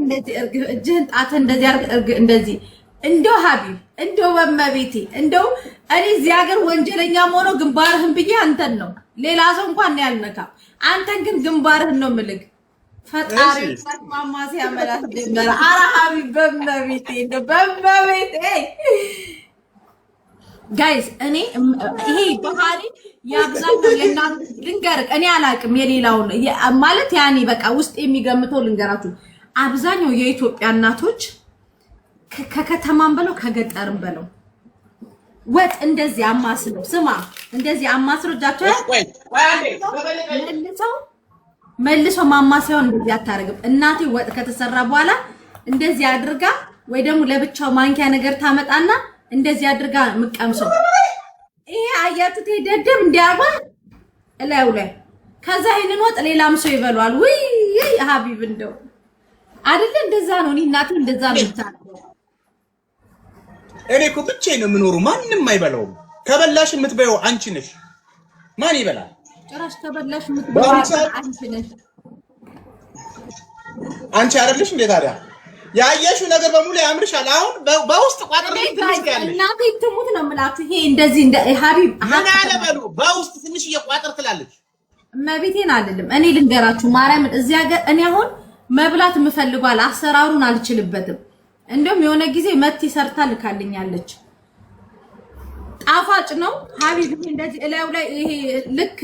እንደዚህ እጅህን ጣት እንደዚህ አርግ እንደዚህ እንደው ሀቢብ እንደው በመቤቴ እንደው እኔ እዚህ ሀገር ወንጀለኛ ሆኖ ግንባርህን ብዬ አንተን ነው ሌላ ሰው እንኳን ያልነካ አንተን ግን ግንባርህን ነው ምልክ ፈጣሪ ማማሲ ያመላት ደመራ አራ ሀቢብ በመቤቴ እንደው በመቤቴ ጋይስ እኔ ይሄ ባህሪ ያብዛኛው የእናንተ ልንገርህ እኔ አላቅም የሌላው ማለት ያኔ በቃ ውስጥ የሚገምተው ልንገራችሁ አብዛኛው የኢትዮጵያ እናቶች ከከተማም በለው ከገጠርም በለው ወጥ እንደዚህ አማስለው ስማ እንደዚህ አማስለው እጃቸው መልሰው ማማሰያውን እንደዚህ አታረግም እናቴ ወጥ ከተሰራ በኋላ እንደዚህ አድርጋ ወይ ደግሞ ለብቻው ማንኪያ ነገር ታመጣና እንደዚህ አድርጋ ምቀምሰው ይሄ አያቱት ደደብ እንዲያባ እላዩ ላይ ከዛ ይሄንን ወጥ ሌላም ሰው ይበላል ወይ ሀቢብ እንደው አይደለ እንደዛ ነው እኔ እናቴ እንደዛ ነው የምታደርገው እኔ እኮ ብቻዬን ነው የምኖረው ማንንም አይበላውም ከበላሽ የምትበይው አንቺ ነሽ ማን ይበላል ጭራሽ ከበላሽ የምትበይው አንቺ ነሽ አንቺ አይደለሽ እንዴ ታዲያ ያየሽው ነገር በሙሉ ያምርሻል አሁን በውስጥ ቋጥር ትመስያለሽ እናቴ ትሙት ነው የምላችሁ ይሄ እንደዚህ እንደ ሀቢብ ምን አለ በሉ በውስጥ ትንሽ እየቋጥር ትላለች መቤቴን አይደለም እኔ ልንገራችሁ ማርያም እዚህ ሀገር እኔ አሁን መብላት የምፈልጓል አሰራሩን አልችልበትም እንደውም የሆነ ጊዜ መቲ ሰርታ ልካልኛለች ጣፋጭ ነው ሀቢብ እንደዚህ እላዩ ላይ ይሄ ልክ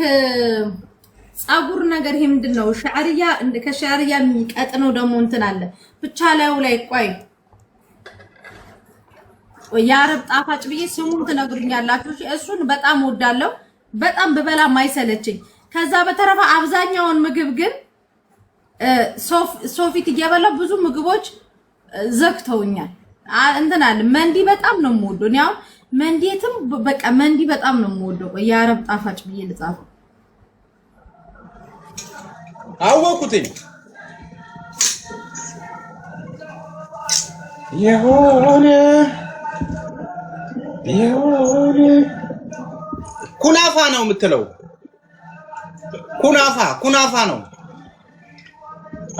ጻጉር ነገር ይሄ ምንድነው ሻዕሪያ ከሻዕሪያ የሚቀጥነው ደግሞ እንትን አለ ብቻ ላይ ቆይ ያረብ ጣፋጭ ብዬ ስሙን ትነግሩኛላችሁ እሱን በጣም ወዳለው በጣም በበላ ማይሰለችኝ ከዛ በተረፈ አብዛኛውን ምግብ ግን ሶፊት እየበላው ብዙ ምግቦች ዘግተውኛል እንትን አለ መንዲ በጣም ነው የምወደው ነው መንዲየትም በቃ መንዲ በጣም ነው የምወደው ያረብ ጣፋጭ ብዬ ልጻፈው አወኩትኝ የሆነ ኩናፋ ነው የምትለው ኩናፋ ነው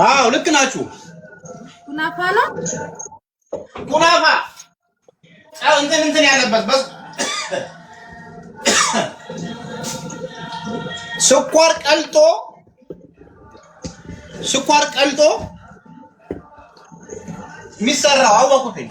አዎ ልክ ናችሁ ኩናፋ ነው ኩናፋ አው እንትን ያለበት በስ ስኳር ቀልጦ የሚሰራው አወኩትኝ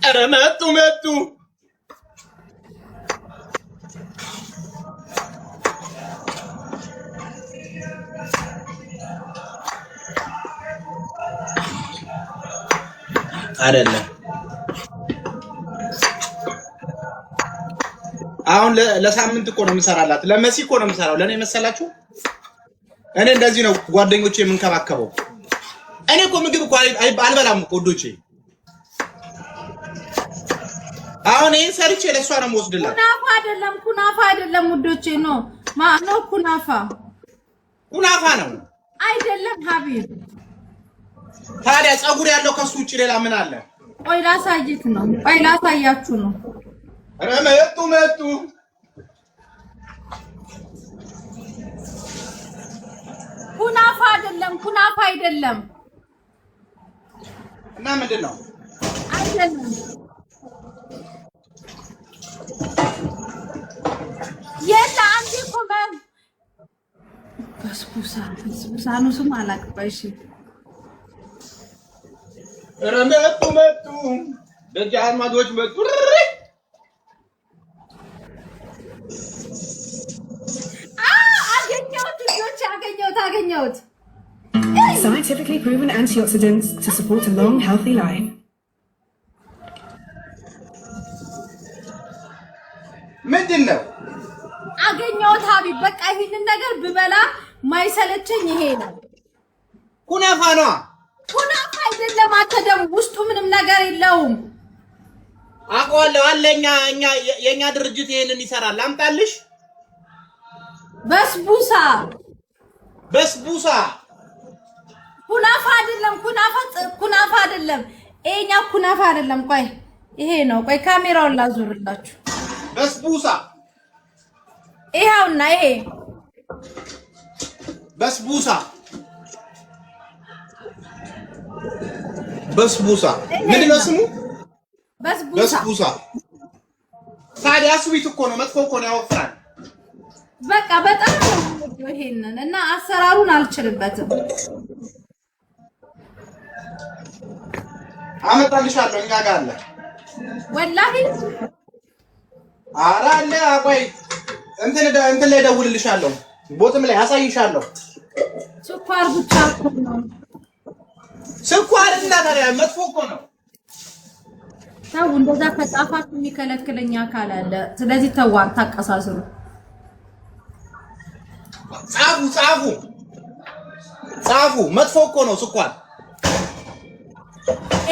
ኧረ መጡ አይደለም አሁን ለሳምንት እኮ ነው የምሰራላት ለመሲ እኮ ነው የምሰራው ለኔ መሰላችሁ እኔ እንደዚህ ነው ጓደኞቼ የምንከባከበው እኔ እኮ ምግብ እኮ አልበላም እኮ ወዶቼ አሁን ይሄን ሰርቼ ለሷ ነው የምወስድላት ኩናፋ አይደለም ወዶቼ ነው ማነው ኩናፋ ነው አይደለም ሀቢብ ታዲያ ጸጉር ያለው ከሱ ውጪ ሌላ ምን አለ ቆይ ላሳያችሁ ነው ኧረ መጡ ኩናፋ አይደለም እና ምንድነው አይደለም የላ አንዴ ኮመን በስቡሳ ነው ስሙ አላቅባሽ ኧረ መጡ ደጃዝማቾች መጡ አገኘሁት Scientifically proven antioxidants to support a long, healthy life. ምንድነው አገኘሁት ሀቢብ በቃ ይሄንን ነገር ብበላ ማይሰለቸኝ ይሄ ነው ኩናፋ አይደለም አተደም ውስጡ ምንም ነገር የለውም አውቀዋለሁ አለኛ የኛ ድርጅት ይሄንን ይሰራል አምጣልሽ በስቡሳ ኩናፋ አይደለም ኩናፋ አይደለም ይሄኛው ኩናፋ አይደለም ቆይ ይሄ ነው ቆይ ካሜራውን ላዙርላችሁ በስቡሳ ይሄውና ይሄ በስቡሳ በስቡሳ ምን ነው ስሙ በስቡሳ ታዲያ ስዊት እኮ ነው መጥፎ እኮ ነው ያወፍራል በቃ በጣም ነው ይሄንን እና አሰራሩን አልችልበትም አመጣልሻለሁ እኛ ጋር አለ ወላሂ ኧረ አለ ቆይ እንትን ላይ ደውልልሻለሁ ቦትም ላይ አሳይሻለሁ ስኳር ብቻ ነው ስኳር እና ታዲያ መጥፎ እኮ ነው ታው እንደዛ ከጻፋችሁ የሚከለክለኛ አካል አለ ስለዚህ ተዋር ታቀሳስሩ ጻፉ መጥፎ እኮ ነው ስኳር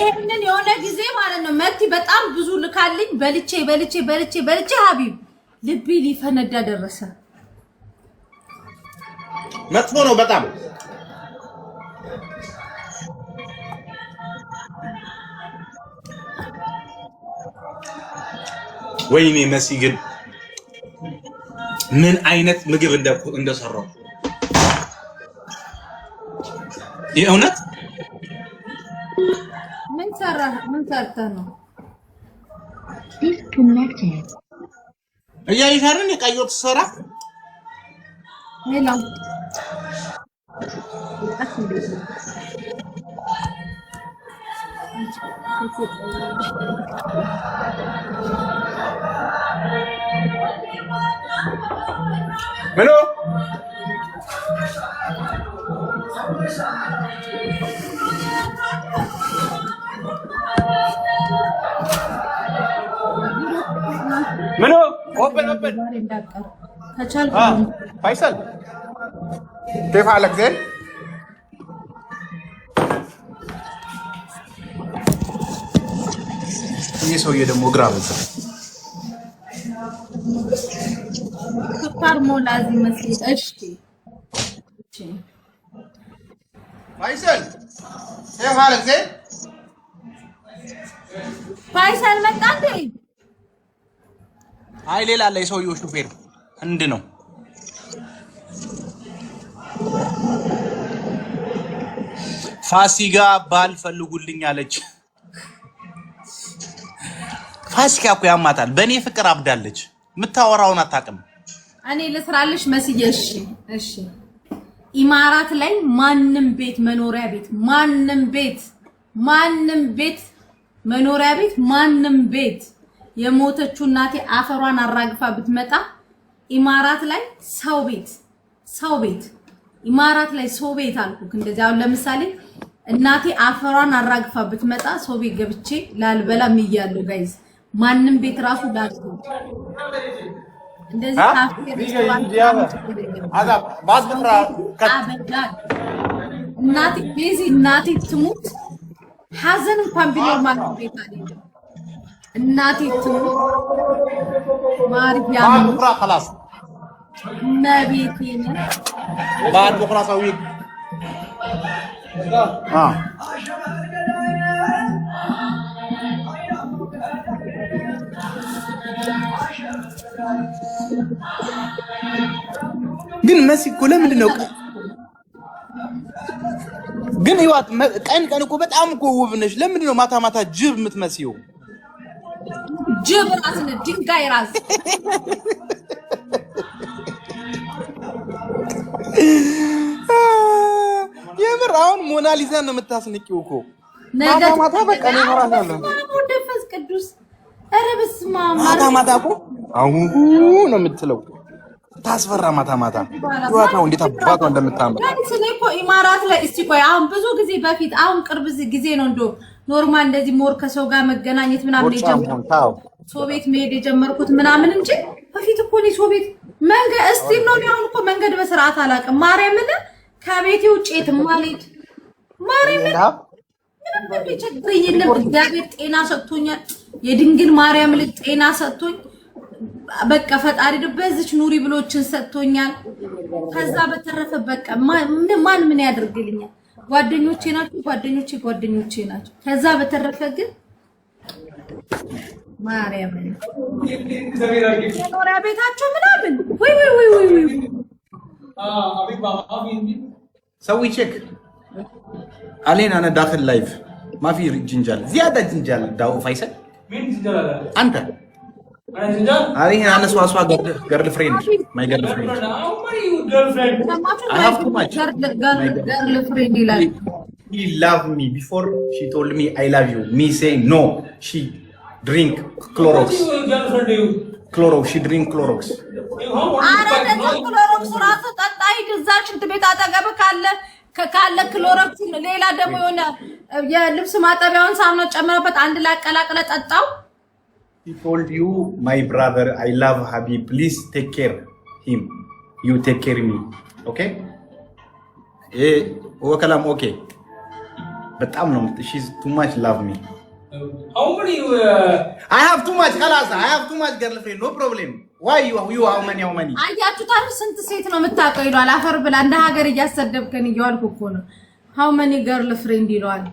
ይሄንን የሆነ ጊዜ ማለት ነው መቲ በጣም ብዙ ልካልኝ በልቼ ሀቢብ ልቤ ሊፈነዳ ደረሰ መጥፎ ነው በጣም ወይኔ መሲ ግን ምን አይነት ምግብ እንደሰራው የእውነት ምን ሰርተህ ነው disconnected እያይሻርን የቀየው ተሰራ ሄሎ Hello. Mano, open. Faisal. كيف حالك زين؟ يسوي دمو غرام سكر مو لازم مسلي اشتي فايسل كيف حالك زين؟ فايسل متى هاي ሌላ አለ የሰውየው ሹፌር እንድ ነው ፋሲካ ባል ፈልጉልኝ አለች ፋሲካ እኮ ያማታል በኔ ፍቅር አብዳለች ምታወራውን አታውቅም እኔ ልስራልሽ መስዬ እሺ ኢማራት ላይ ማንም ቤት መኖሪያ ቤት መኖሪያ ቤት ማንም ቤት የሞተችው እናቴ አፈሯን አራግፋ ብትመጣ ኢማራት ላይ ሰው ቤት ኢማራት ላይ ሰው ቤት አልኩክ እንደዚህ አሁን ለምሳሌ እናቴ አፈሯን አራግፋ ብትመጣ ሰው ቤት ገብቼ ላልበላ ምያለሁ ጋይስ ማንም ቤት ራሱ ዳልኩ እንደዚህ እናቴ ትሙት ሐዘን እንኳን ቢኖር ማንም ቤት አይደለም እናቴ ትሙት ማርያም بكره خلاص ነቢቴን بعد بكره اسويك ግን መሲ እኮ ለምንድን ነው ግን ይዋት ቀን እኮ በጣም እኮ ውብ ነሽ ለምንድን ነው ማታ ጅብ የምትመስዪው ጅብ ራስ ነው ድንጋይ ራስ የምር አሁን ሞናሊዛ ነው የምታስነቂው እኮ ማታ በቃ ነው ራሳለሁ ወደፈስ ቅዱስ ኧረ በስመ አብ ማታ እኮ አሁን ነው የምትለው ታስፈራ ማታ ይዋታው እንዴት አባቷ እንደምታምር ስለዚህ እኮ ኢማራት ላይ እስቲ ቆይ አሁን ብዙ ጊዜ በፊት አሁን ቅርብ ጊዜ ነው እንዶ ኖርማል እንደዚህ ሞር ከሰው ጋር መገናኘት ምናምን የጀመርኩት ሶቤት መሄድ የጀመርኩት ምናምን እንጂ በፊት እኮ ነው ሶቤት መንገድ እስቲ ነው አሁን እኮ መንገድ በስርዓት አላውቅም ማርያምን ከቤቴ ውጪ የትም ማለት ማርያምን ምንም ቢቸግረኝ የለም እግዚአብሔር ጤና ሰጥቶኛል የድንግል ማርያም ልጅ ጤና ሰጥቶኝ በቃ ፈጣሪ በዚች ኑሪ ብሎችን ሰጥቶኛል ከዛ በተረፈ በቃ ማን ምን ያደርግልኛል ጓደኞቼ ናቸው። ከዛ በተረፈ ግን ማርያም የኖሪያ ቤታቸው ምናምን ወይ سوي تشيك علينا انا داخل لايف ما في جنجال زياده جنجال داو فيصل مين جنجال هذا انت انا جنجال علينا انا سوا جيرل فريند ماي جيرل فريند I have too much girl friend ይላል he loved me before she told me I love you me saying no she drink Clorox she drink Clorox ክሎሮክስ ራሱ ጠጣይ ድዛች ቤት አጠገብ ካለ ክሎሮክስ ሌላ ደግሞ የሆነ የልብስ ማጠቢያውን ሳሙና ጨምረበት አንድ ላይ አቀላቅለ ጠጣው he told you my brother I love Habib please take care him you take care me okay ወከላም okay በጣም ነው she's too much love me how many I have too much خلاص I have too much girlfriend no problem why you how many አያችሁ ታዲያ ስንት ሴት ነው የምታውቀው ይሏል አፈር ብላ እንደ ሀገር እያሰደብከን እያልኩ እኮ ነው how many girlfriend ይሏል